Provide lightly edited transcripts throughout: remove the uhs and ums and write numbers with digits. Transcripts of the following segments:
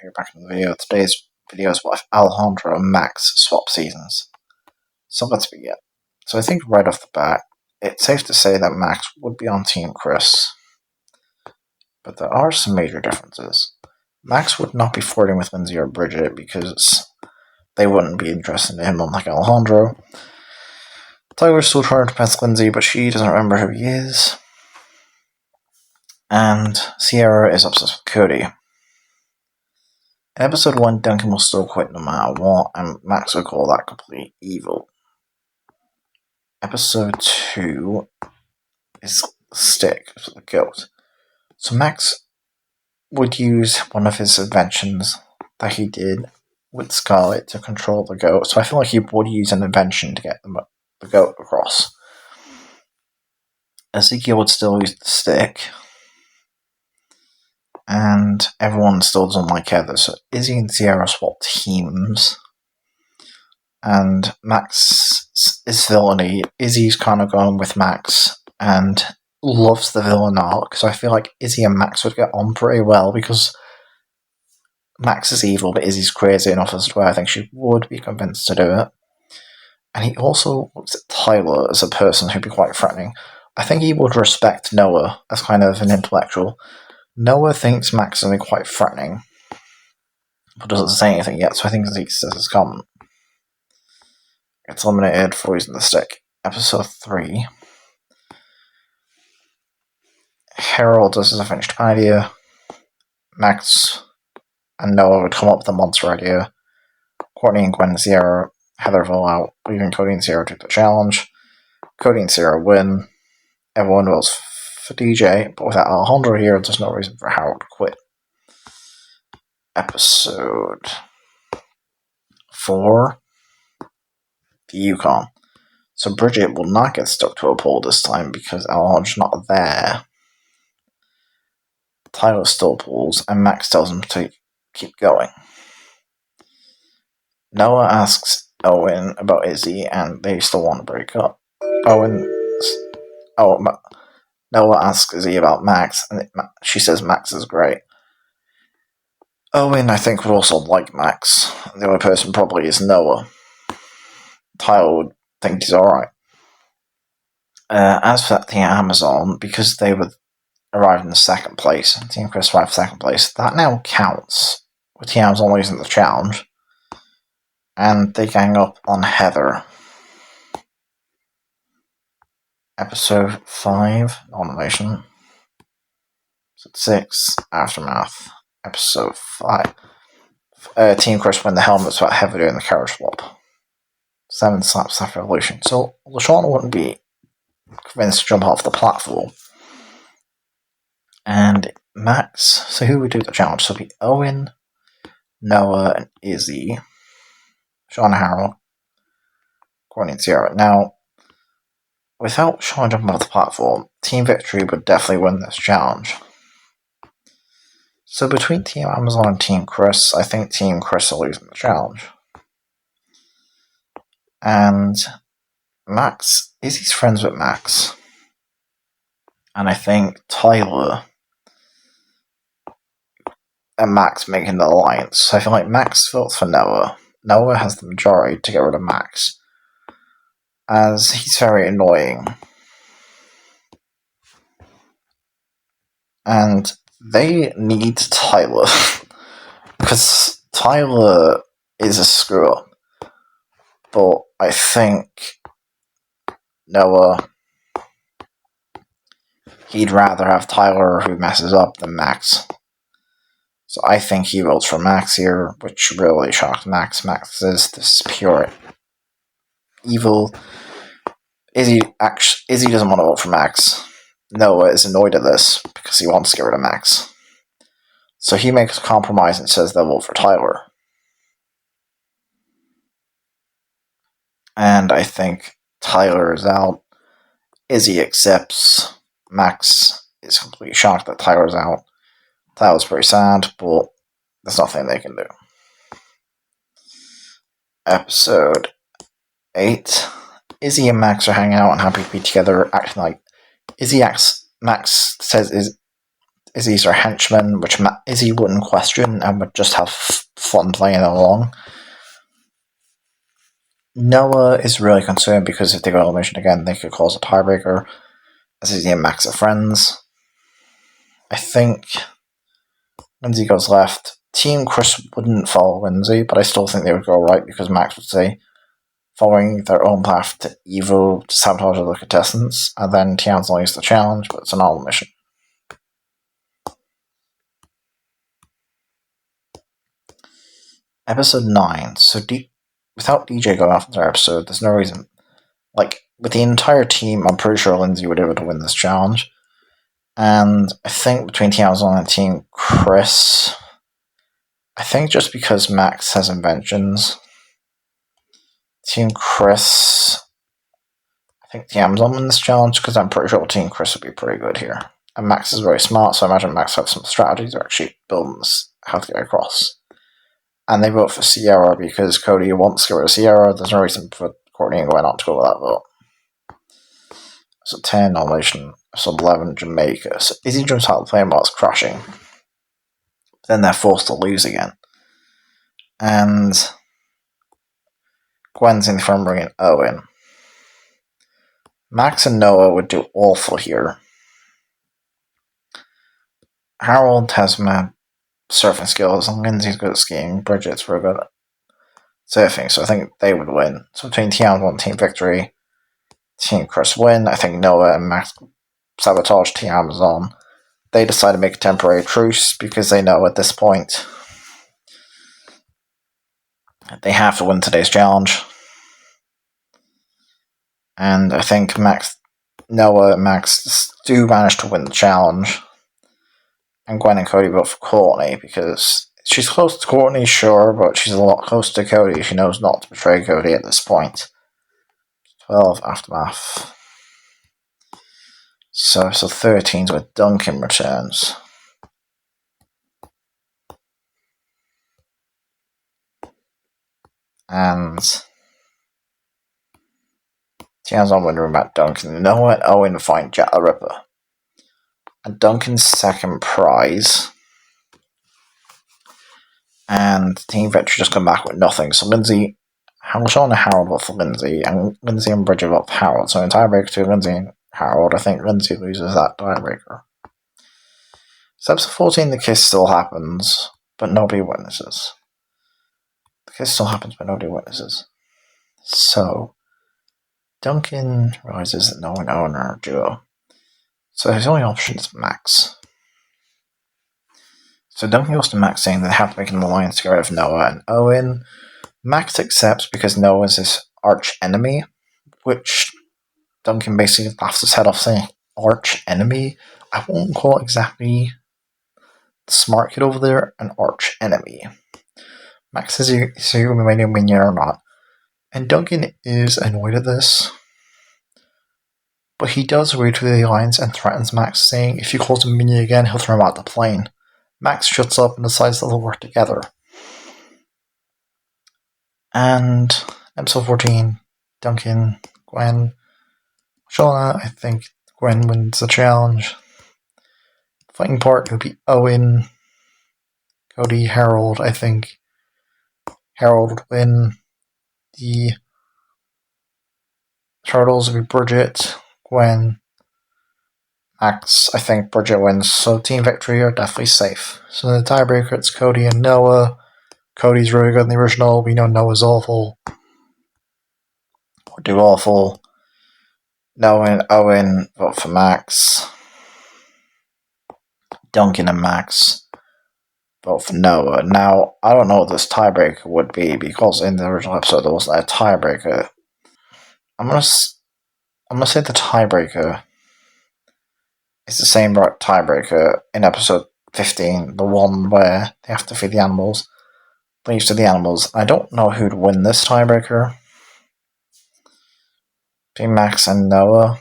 here back in the video. Today's video is what if Aljandro and Max swap seasons. So let's begin. So I think right off the bat, it's safe to say that Max would be on Team Chris. But there are some major differences. Max would not be flirting with Lindsay or Bridget because they wouldn't be interested in him, unlike Aljandro. Tyler's still trying to impress Lindsay, but she doesn't remember who he is. And Sierra is obsessed with Cody. In episode 1, Duncan will still quit no matter what, and Max would call that complete evil. Episode 2 is Stick, the goat. So Max would use one of his inventions that he did with Scarlet to control the goat. So I feel like he would use an invention to get the goat across. Ezekiel would still use the stick. And everyone still doesn't like Heather, so Izzy and Sierra swap teams. And Max is villainy. Izzy's kind of going with Max and loves the villain arc, because I feel like Izzy and Max would get on pretty well, because Max is evil, but Izzy's crazy enough as to where I think she would be convinced to do it. And he also looks at Tyler as a person who'd be quite threatening. I think he would respect Noah as kind of an intellectual. Noah thinks Max is quite threatening, but doesn't say anything yet, so I think Zeke says his comment. Gets eliminated for using the stick. Episode 3. Harold does his finished idea. Max and Noah would come up with a monster idea. Courtney and Gwen and Sierra, Heather fall out, leaving Cody and Sierra to the challenge. Cody and Sierra win. Everyone votes for DJ, but without Aljandro here, there's no reason for Harold to quit. Episode 4. The Yukon. So Bridget will not get stuck to a pole this time because Aljandro's not there. Tyler still pulls, and Max tells him to keep going. Noah asks Owen about Izzy, and they still want to break up. Noah asks Izzy about Max, and she says Max is great. Owen, I think, would also like Max. The only person probably is Noah. Tyler would think he's alright. As for the Amazon, because they would arrive in the second place, Team Chris arrived second place, that now counts, with the Amazon losing the challenge. And they gang up on Heather. Episode 5, Nomination. Episode 6, Aftermath. Episode 5, Team Chris win the helmets without Heather doing the carriage swap. 7, Slapstaff Revolution. So LaShawn wouldn't be convinced to jump off the platform. And Max, so who would do the challenge? So it'd be Owen, Noah, and Izzy. Sean Harold, Courtney and Sierra. Now, without Sean jumping off the platform, Team Victory would definitely win this challenge. So between Team Amazon and Team Chris, I think Team Chris are losing the challenge. And Max, Izzy's friends with Max. And I think Tyler and Max making the alliance. So I feel like Max votes for Noah. Noah has the majority to get rid of Max, as he's very annoying. And they need Tyler, because Tyler is a screw-up. But I think Noah, he'd rather have Tyler who messes up than Max. So I think he votes for Max here, which really shocked Max. Max is this pure evil. Izzy doesn't want to vote for Max. Noah is annoyed at this because he wants to get rid of Max. So he makes a compromise and says they'll vote for Tyler. And I think Tyler is out. Izzy accepts. Max is completely shocked that Tyler's out. Tyler's pretty sad, but there's nothing they can do. Episode 8. Izzy and Max are hanging out and happy to be together, acting like Max says Izzy's her henchman, which Izzy wouldn't question and would just have fun playing along. Noah is really concerned because if they go elimination again, they could cause a tiebreaker, as Izzy and Max are friends. I think Lindsay goes left. Team Chris wouldn't follow Lindsay, but I still think they would go right because Max would say, following their own path to evil to sabotage other contestants, and then Tian's only used the challenge, but it's an all mission. Episode 9. So without DJ going off in their episode, there's no reason. Like, with the entire team, I'm pretty sure Lindsay would be able to win this challenge. And I think between Team Amazon and Team Chris, I think just because Max has inventions, Team Chris, I think Team Amazon win this challenge because I'm pretty sure Team Chris would be pretty good here. And Max is very smart, so I imagine Max has some strategies to actually build this, how to get across. And they vote for Sierra because Cody wants to get rid of Sierra. There's no reason for Courtney and Gwen not to go with that vote. So 10 nomination, sub 11 Jamaica. So Izzy jumps out of the plane while it's crashing. Then they're forced to lose again. And Gwen's in the front bringing Owen. Max and Noah would do awful here. Harold has mad surfing skills, and Lindsay's good at skiing. Bridget's very good at surfing, so I think they would win. So between Team 1 Team Victory, Team Chris win. I think Noah and Max sabotage Team Amazon. They decide to make a temporary truce because they know at this point they have to win today's challenge. And I think Noah and Max do manage to win the challenge. And Gwen and Cody vote for Courtney because she's close to Courtney, sure, but she's a lot closer to Cody. She knows not to betray Cody at this point. 12 Aftermath. So 13's where Duncan returns. And Tiana's on wondering about Duncan. Noah and Owen find Jack the Ripper. And Duncan's second prize. And Team Victory just come back with nothing. So Lindsay, Sean and Harold vote for Lindsay, and Lindsay and Bridget vote for Harold. So in tiebreaker to Lindsay and Harold, I think Lindsay loses that tiebreaker. So episode 14, the kiss still happens, but nobody witnesses. The kiss still happens, but nobody witnesses. So Duncan realizes that no one and are a duo. So his only option is Max. So Duncan goes to Max saying they have to make an alliance to get rid of Noah and Owen. Max accepts because Noah is his arch enemy, which Duncan basically laughs his head off saying, arch enemy? I won't call exactly the smart kid over there an arch enemy. Max says so you're going to be my minion or not. And Duncan is annoyed at this. But he does agree to the alliance and threatens Max, saying if he calls him minion again, he'll throw him out the plane. Max shuts up and decides that they'll work together. And episode 14, Duncan, Gwen, Shauna, I think Gwen wins the challenge. Fighting part will be Owen, Cody, Harold. I think Harold would win. The Turtles will be Bridget, Gwen, Max. I think Bridget wins. So Team Victory are definitely safe. So in the tiebreaker, it's Cody and Noah. Cody's really good in the original. We know Noah's awful. Or do awful. Noah and Owen vote for Max. Duncan and Max vote for Noah. Now, I don't know what this tiebreaker would be because in the original episode there wasn't a tiebreaker. I'm gonna say the tiebreaker is the same tiebreaker in episode 15, the one where they have to feed the animals. Leaves to the animals. I don't know who'd win this tiebreaker. Between Max and Noah.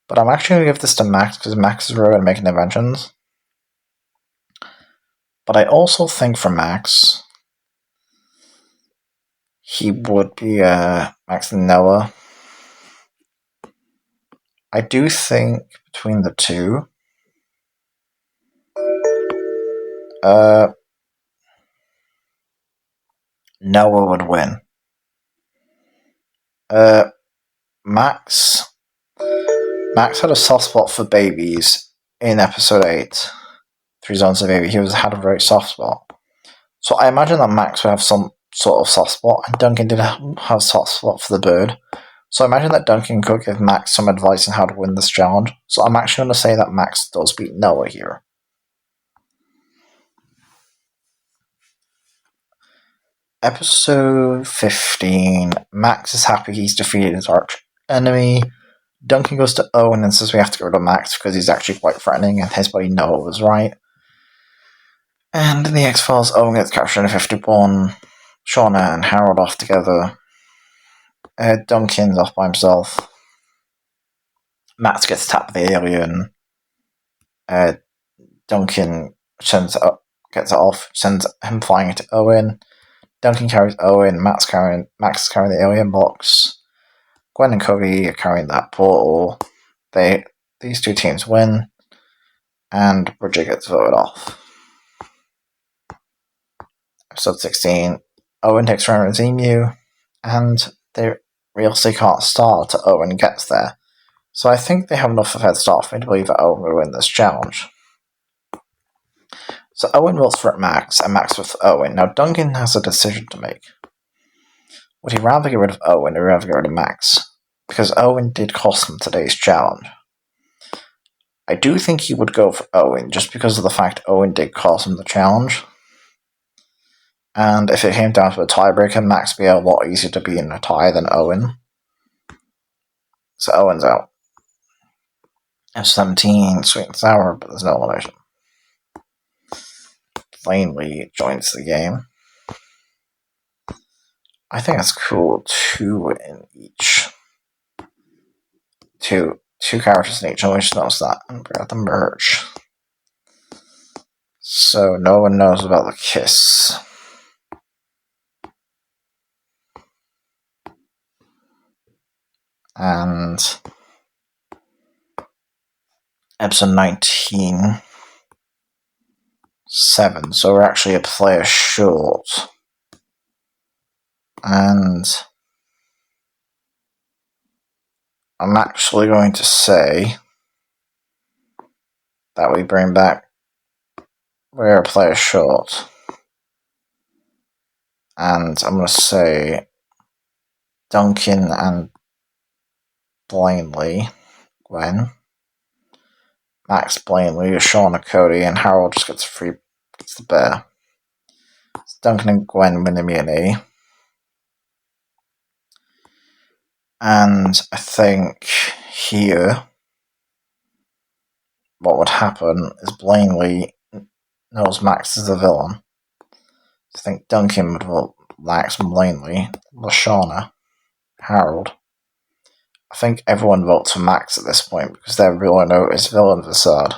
But I'm actually going to give this to Max because Max is really good at making inventions. But I also think for Max, he would be Max and Noah. I do think between the two, Uh, Noah would win. Max. Max had a soft spot for babies in episode 8. 3 Zones of Baby. He had a very soft spot. So I imagine that Max would have some sort of soft spot, and Duncan did have a soft spot for the bird. So I imagine that Duncan could give Max some advice on how to win this challenge. So I'm actually going to say that Max does beat Noah here. Episode 15. Max is happy he's defeated his arch enemy. Duncan goes to Owen and says we have to go to Max because he's actually quite threatening, and his buddy Noah was right. And in the X-Files, Owen gets captured in 51. Shauna and Harold off together. Duncan's off by himself. Max gets tapped by the alien. Duncan gets it off, sends him flying to Owen. Duncan carries Owen. Max is carrying the alien box. Gwen and Cody are carrying that portal. These two teams win, and Bridget gets voted off. Episode 16. Owen takes around his emu, and they realistically can't start till Owen gets there. So I think they have enough of a head start for me to believe that Owen will win this challenge. So Owen votes for Max, and Max votes for Owen. Now Duncan has a decision to make. Would he rather get rid of Owen or rather get rid of Max? Because Owen did cost him today's challenge. I do think he would go for Owen, just because of the fact Owen did cost him the challenge. And if it came down to a tiebreaker, Max would be a lot easier to be in a tie than Owen. So Owen's out. F17, sweet and sour, but there's no elimination. Plainly joins the game. I think that's cool. 2 in each. Two characters in each. I just noticed that. And we got the merge. So no one knows about the kiss. And episode 19. 7. So we're actually a player short. And I'm actually going to say that we bring back we're a player short. And I'm going to say Duncan and Blainley, Gwen. Max, Blainley, Shauna, Cody, and Harold just gets the bear. It's Duncan and Gwen win immunity. And I think here what would happen is Blainley knows Max is the villain. I think Duncan would vote Max and Blainley, Lashana, Harold. I think everyone votes for Max at this point because their real note is villain facade.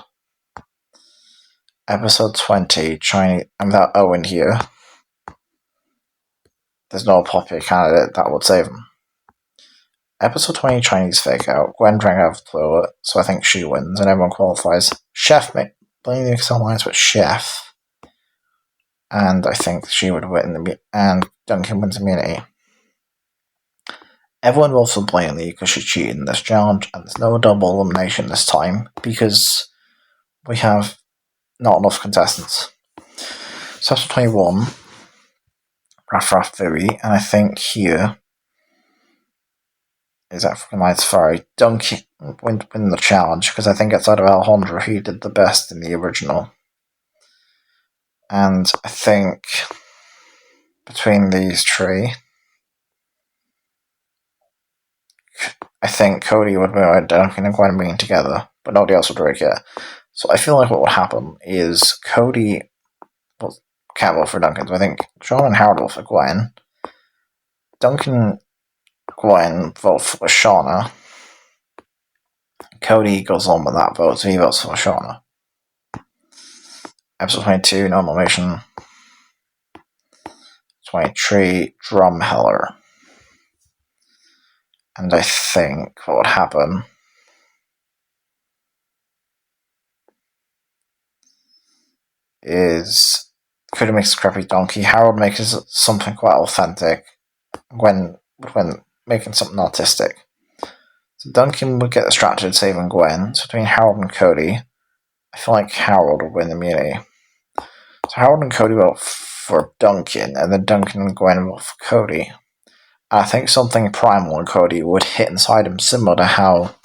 Episode 20, Chinese. And without Owen here, there's no popular candidate that would save him. Episode 20, Chinese fake out. Gwen drank out of the toilet, so I think she wins, and everyone qualifies. Chef, Blainley alliance with Chef. And I think she would win, and Duncan wins immunity. Everyone votes for Blainley because she cheated in this challenge, and there's no double elimination this time because we have not enough contestants. So episode 21, Raff Theory, and I think here is African Light Safari. Duncan win the challenge because I think outside of Aljandro, he did the best in the original. And I think between these three, I think Cody would be Duncan and Gwen being together, but nobody else would really care. So I feel like what would happen is Cody can't vote for Duncan, so I think Sean and Howard vote for Gwen. Duncan, Gwen vote for Shauna. Cody goes on with that vote, so he votes for Shauna. Episode 22, no nomination. 23, Drumheller. And I think what would happen Cody makes a crappy donkey. Harold makes something quite authentic. Gwen making something artistic. So Duncan would get distracted saving Gwen. So between Harold and Cody, I feel like Harold would win the immunity. So Harold and Cody vote for Duncan, and then Duncan and Gwen vote for Cody. I think something primal in Cody would hit inside him, similar to how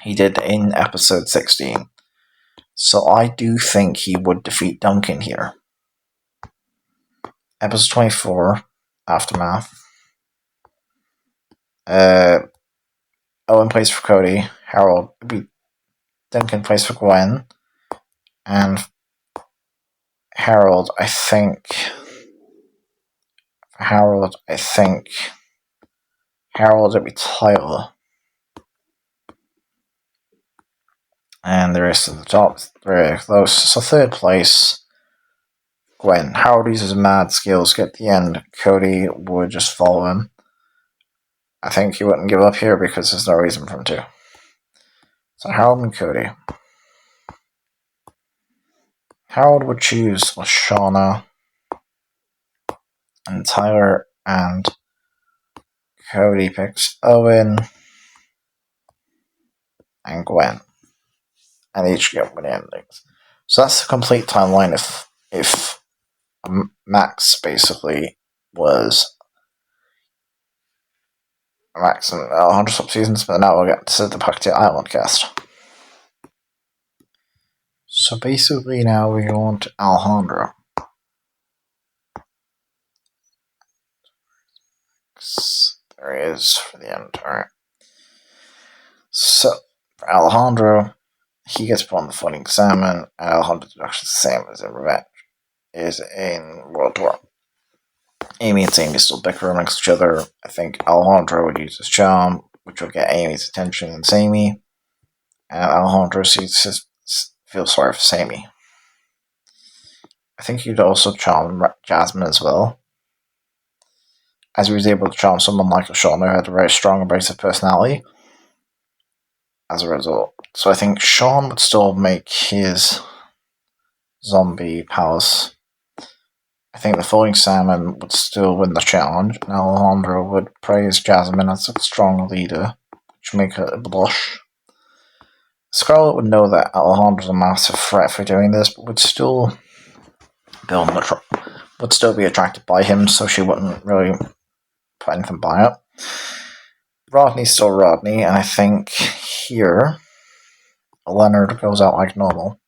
he did in episode 16. So I do think he would defeat Duncan here. Episode 24, Aftermath. Owen plays for Cody. Duncan plays for Gwen. And Harold, I think it'd be Tyler. And the rest of the top, very close. So third place, Gwen. Harold uses mad skills, get the end. Cody would just follow him. I think he wouldn't give up here because there's no reason for him to. So Harold and Cody. Harold would choose Lashana and Tyler, and Cody picks Owen and Gwen. And each get winning endings. So that's the complete timeline if Max basically was Max and Aljandro sub-seasons, but now we'll get to the Pactia Island cast. So basically now we go on to Aljandro. There he is for the end. Alright. So for Aljandro, he gets put on the floating salmon, and Aljandro's actually the same as in Revenge is in World War. Amy and Sammy still bicker amongst each other. I think Aljandro would use his charm, which will get Amy's attention and Sammy. And Aljandro feels sorry for Sammy. I think he'd also charm Jasmine as well, as he was able to charm someone like Sean who had a very strong, abrasive personality as a result. So I think Sean would still make his zombie powers. I think the Falling Salmon would still win the challenge, and Aljandro would praise Jasmine as a strong leader, which would make her blush. Scarlet would know that Aljandro's a massive threat for doing this, but would still be attracted by him, so she wouldn't really put anything by it. Rodney's still Rodney, and I think here Leonard goes out like normal.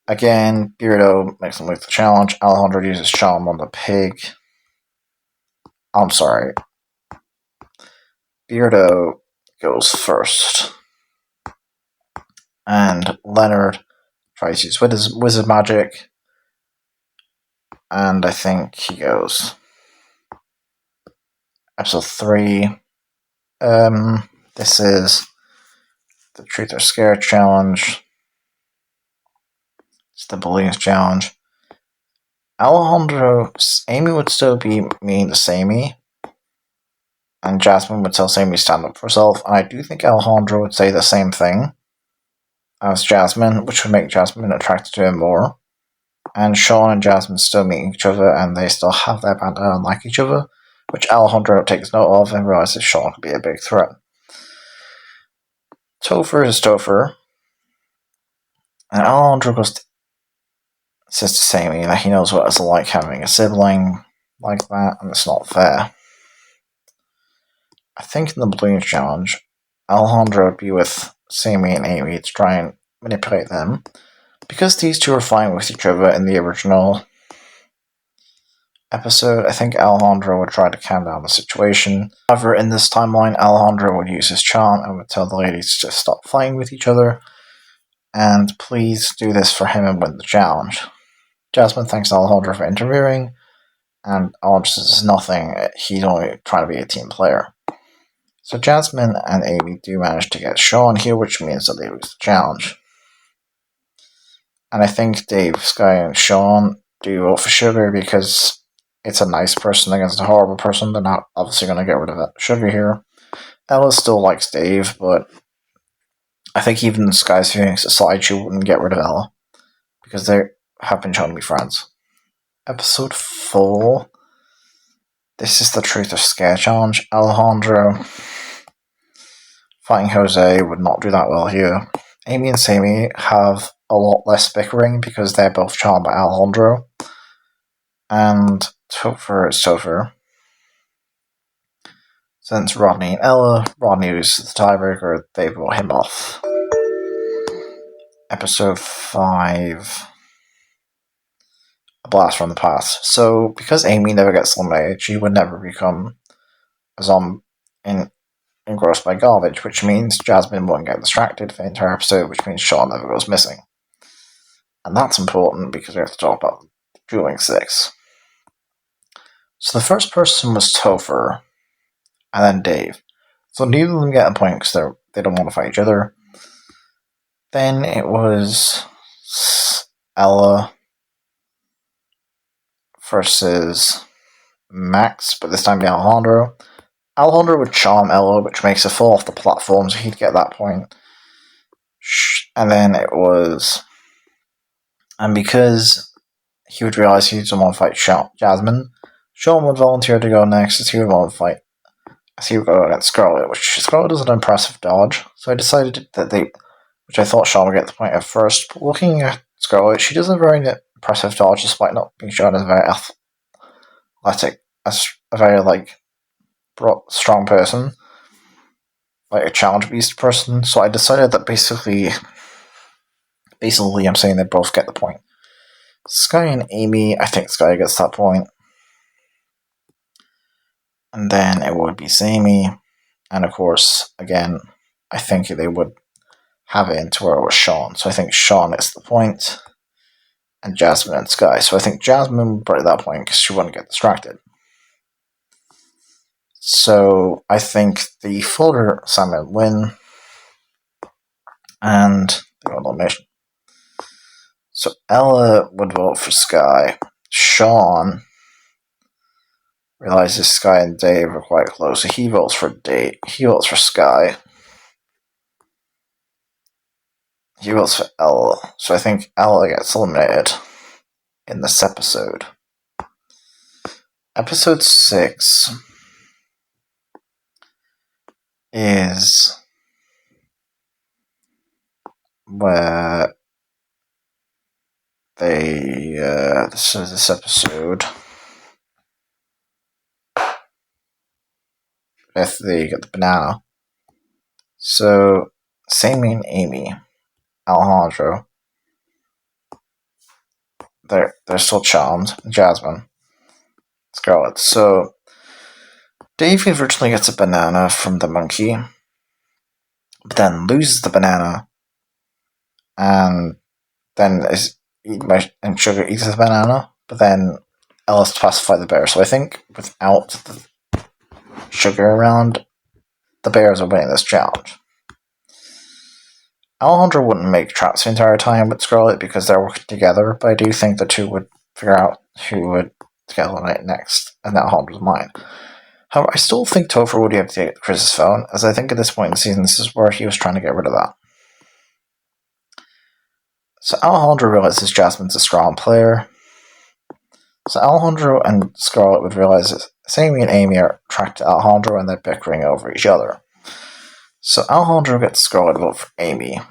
Again, Beardo makes him lose the challenge. Aljandro uses charm on the pig. I'm sorry. Beardo goes first. And Leonard tries to use his wizard magic. And I think he goes. Episode 3. This is the Truth or Scare challenge. It's the Bullies challenge. Amy would still be mean to Sammy. And Jasmine would tell Sammy to stand up for herself. And I do think Aljandro would say the same thing as Jasmine, which would make Jasmine attracted to him more. And Sean and Jasmine still meet each other, and they still have their banter and like each other, which Aljandro takes note of and realizes Sean could be a big threat. Topher is Topher. And Aljandro says to Sammy that he knows what it's like having a sibling like that, and it's not fair. I think in the Balloon Challenge, Aljandro would be with Sammy and Amy to try and manipulate them. Because these two are fine with each other in the original episode, I think Aljandro would try to calm down the situation. However, in this timeline, Aljandro would use his charm and would tell the ladies to stop fighting with each other, and please do this for him and win the challenge. Jasmine thanks Aljandro for interviewing, and Aljandro says nothing, he's only trying to be a team player. So Jasmine and Amy do manage to get Sean here, which means that they lose the challenge. And I think Dave, Sky, and Sean do vote for Sugar because it's a nice person against a horrible person. They're not obviously going to get rid of Sugar here. Ella still likes Dave, but I think even Sky's feelings aside, she wouldn't get rid of Ella because they have been shown to be friends. Episode 4. This is the Truth or Scare Challenge. Aljandro fighting Jose would not do that well here. Amy and Sammy have a lot less bickering because they're both charmed by Aljandro. And Topher is Topher. Since Rodney and Ella, Rodney is the tiebreaker, they brought him off. Episode 5. A Blast from the Past. So, because Amy never gets eliminated, she would never become a zombie engrossed by garbage, which means Jasmine won't get distracted for the entire episode, which means Sean never goes missing. And that's important because we have to talk about Dueling 6. So the first person was Topher, and then Dave. So neither of them get a point because they don't want to fight each other. Then it was Ella versus Max, but this time the Aljandro. Aljandro would charm Ella, which makes her fall off the platform, so he'd get that point. And then it was... And because he would realise he doesn't want to fight Jasmine, Sean would volunteer to go next as he would want to fight. As he would go against Scarlet, which Scarlet is an impressive dodge, so I decided that which I thought Sean would get the point at first, but looking at Scarlet, she does a very impressive dodge despite not being shown as a very athletic, as a very, strong person, like a challenge beast person, so I decided that basically I'm saying they both get the point. Sky and Amy, I think Sky gets that point. And then it would be Sammy, and of course, again, I think they would have it into where it was Sean, so I think Sean gets the point, and Jasmine and Sky, so I think Jasmine would break that point because she wouldn't get distracted. So I think the Folder assignment win, and they got elimination. So Ella would vote for Sky. Sean realizes Sky and Dave are quite close, so he votes for Dave. He votes for Sky. He votes for Ella. So I think Ella gets eliminated in this episode. Episode 6 is where this episode if they get the banana. So Sammy and Amy, Aljandro, they're still charmed. Jasmine, Scarlet. So Dave originally gets a banana from the monkey, but then loses the banana, and then is eaten by, and Sugar eats the banana, but then Ellis to pacify the bear. So I think without the Sugar around, the bears are winning this challenge. Aljandro wouldn't make traps the entire time with Scarlet because they're working together, but I do think the two would figure out who would get eliminated next, and Aljandro's mine. However, I still think Topher would have to take Chris's phone, as I think at this point in the season, this is where he was trying to get rid of that. So Aljandro realizes Jasmine's a strong player. So Aljandro and Scarlet would realize that Sammy and Amy are attracted to Aljandro and they're bickering over each other. So Aljandro gets Scarlet to vote for Amy.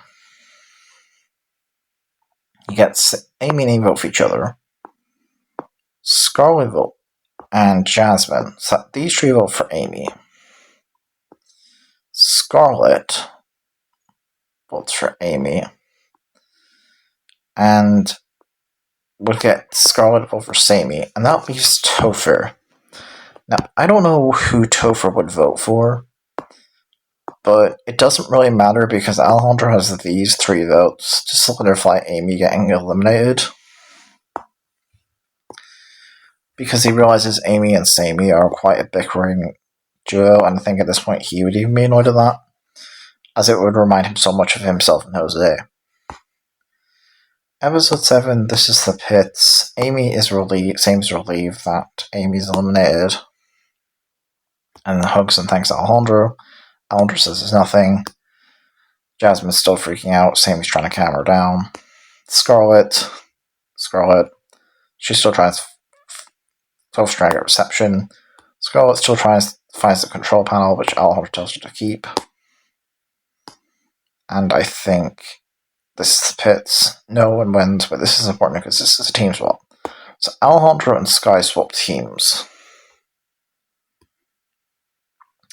He gets Amy and Amy vote for each other. Scarlet vote and Jasmine. So these three vote for Amy. Scarlet votes for Amy. And would get Scarlet to vote for Sammy. And that leaves Topher. Now, I don't know who Topher would vote for, but it doesn't really matter because Aljandro has these 3 votes to solidify Amy getting eliminated. Because he realizes Amy and Sammy are quite a bickering duo, and I think at this point he would even be annoyed at that, as it would remind him so much of himself and Jose. Episode 7, this is the pits. Sam's relieved that Amy's eliminated, and hugs and thanks Aljandro. Aljandro says there's nothing. Jasmine's still freaking out. Sammy's trying to calm her down. Scarlet Scarlet. She's still trying to get reception. Scarlet still finds the control panel, which Alejandro tells her to keep. And I think this is the pits. No one wins, but this is important because this is a team swap. So Aljandro and Sky swap teams.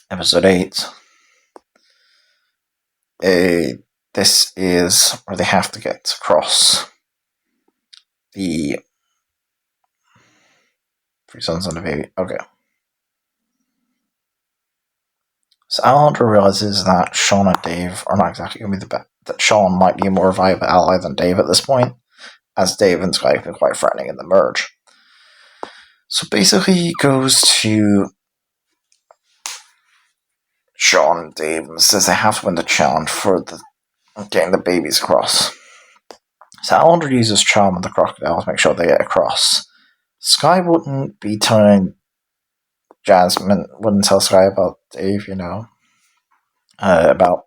Episode 8. This is where they have to get across the 3 sons and a baby. Okay. So Aljandro realizes that Sean and Dave are not exactly going to be the best. That Sean might be a more viable ally than Dave at this point, as Dave and Sky have been quite threatening in the merge. So basically, he goes to Sean and Dave and says they have to win the challenge for getting the babies across. So Aljandro uses Charm on the crocodile to make sure they get across. Sky wouldn't be telling Jasmine, wouldn't tell Sky about Dave, about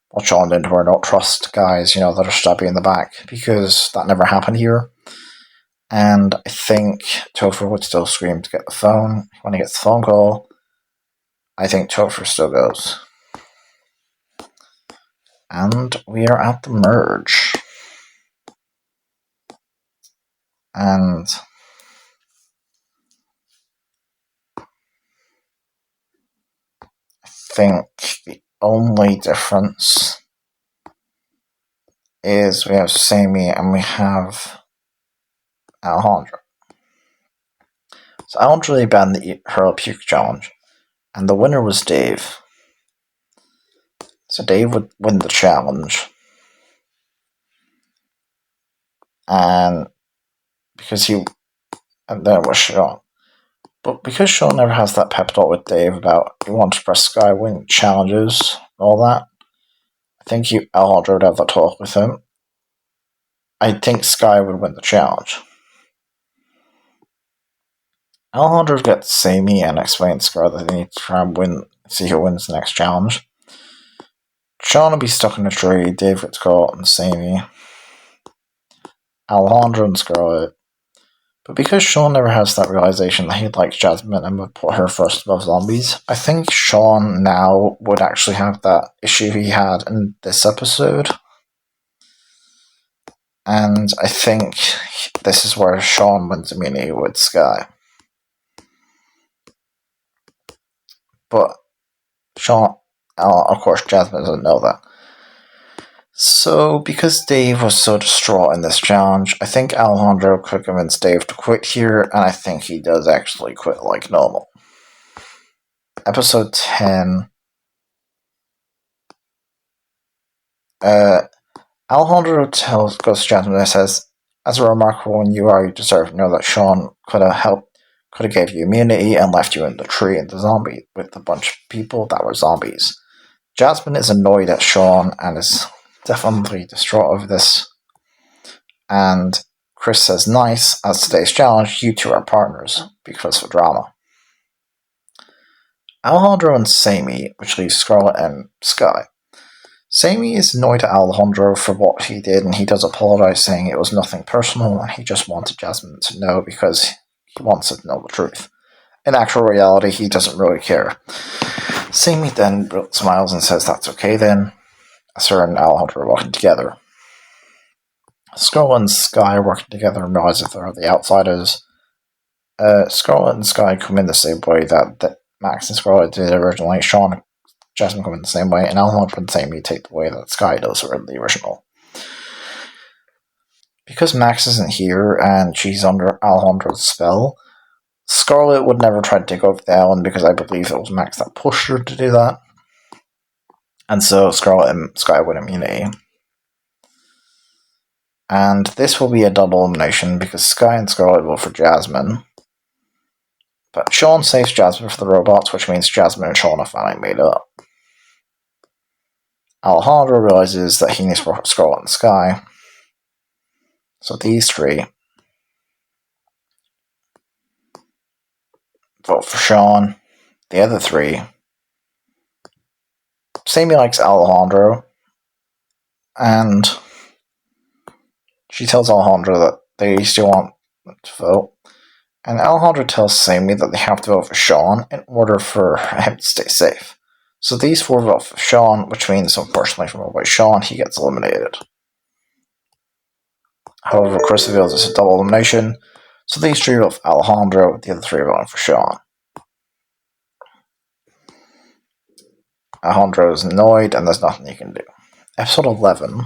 what Sean did to her. Don't trust guys, that are stabby in the back, because that never happened here. And I think Topher would still scream to get the phone. When he gets the phone call, I think Topher still goes. And we are at the merge. And I think the only difference is we have Sammy and we have Aljandro. So Aljandro really banned the Hurl Puke challenge, and the winner was Dave. So Dave would win the challenge. And then it was Sean. But because Sean never has that pep talk with Dave about he wants to press Sky, win challenges, all that, I think Aljandro would have that talk with him. I think Sky would win the challenge. Aljandro gets Sammy and explains to Sky that they need to try and see who wins the next challenge. Sean will be stuck in a tree, Dave gets caught, and Sammy. Aljandro and Scarlet. But because Sean never has that realization that he likes Jasmine and would put her first above zombies, I think Sean now would actually have that issue he had in this episode. And I think this is where Sean wins immunity with Sky. But Sean, of course, Jasmine doesn't know that. So, because Dave was so distraught in this challenge, I think Aljandro could convince Dave to quit here, and I think he does actually quit like normal. Episode 10. Aljandro goes to Jasmine and says, "As a remarkable one you are, you deserve to know that Sean could have gave you immunity and left you in the tree in the zombie with a bunch of people that were zombies." Jasmine is annoyed at Sean and is definitely distraught over this. And Chris says, "Nice, as today's challenge, you two are partners, because of drama." Aljandro and Sammy, which leaves Scarlet and Sky. Sammy is annoyed at Aljandro for what he did, and he does apologize, saying it was nothing personal, and he just wanted Jasmine to know because he wants her to know the truth. In actual reality, he doesn't really care. Sammy then smiles and says that's okay then, as her and Aljandro are working together. Scarlet and Sky are working together and realize that they're the outsiders. Scarlet and Sky come in the same way that Max and Scarlet did originally. Sean and Jasmine come in the same way, and Aljandro and Sammy take the way that Sky does in the original. Because Max isn't here and she's under Aljandro's spell, Scarlet would never try to take over the island because I believe it was Max that pushed her to do that. And so Scarlet and Sky win immunity. And this will be a double elimination because Sky and Scarlet vote for Jasmine. But Sean saves Jasmine for the robots, which means Jasmine and Sean are finally made up. Aljandro realizes that he needs to vote for Scarlet and Sky. So these three vote for Sean. The other three, Sammy likes Aljandro, and she tells Aljandro that they still want to vote. And Aljandro tells Sammy that they have to vote for Sean in order for him to stay safe. So these 4 vote for Sean, which means, unfortunately, for my boy Sean, he gets eliminated. However, Chris reveals it's a double elimination, so these 3 vote for Aljandro, with the other 3 voting for Sean. Aljandro is annoyed, and there's nothing he can do. Episode 11.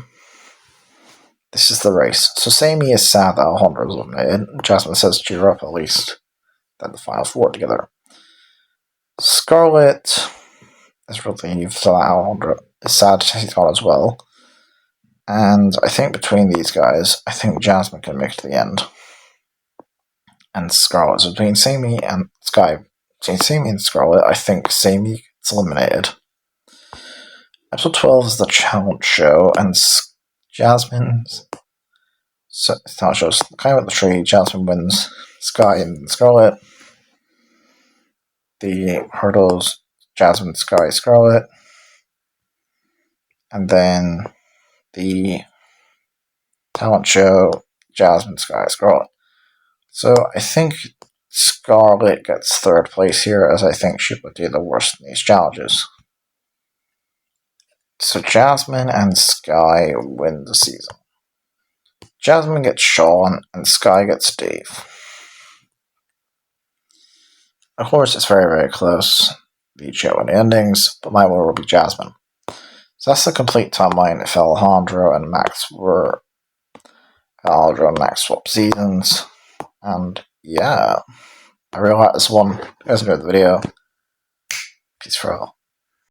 This is the race. So Sammy is sad that Aljandro is eliminated. Jasmine says cheer up, at least. Then the final 4 together. Scarlett is relieved that Aljandro is sad he's gone as well. And I think between these guys, I think Jasmine can make it to the end. And Scarlett. So between Sammy and Sky, between Sammy and Scarlett, I think Sammy gets eliminated. Episode 12 is the challenge show, and Jasmine's talent shows kind of the 3. Jasmine wins Sky and Scarlett. The hurdles, Jasmine, Sky, Scarlett. And then the talent show, Jasmine, Sky, Scarlett. So I think Scarlett gets 3rd place here, as I think she would do the worst in these challenges. So Jasmine and Sky win the season. Jasmine gets Sean, and Sky gets Dave. Of course, it's very, very close, the show and the endings, but my winner will be Jasmine. So that's the complete timeline if Aljandro and Max swap seasons. And yeah, I really like this one. If you guys enjoyed the video, peace for all.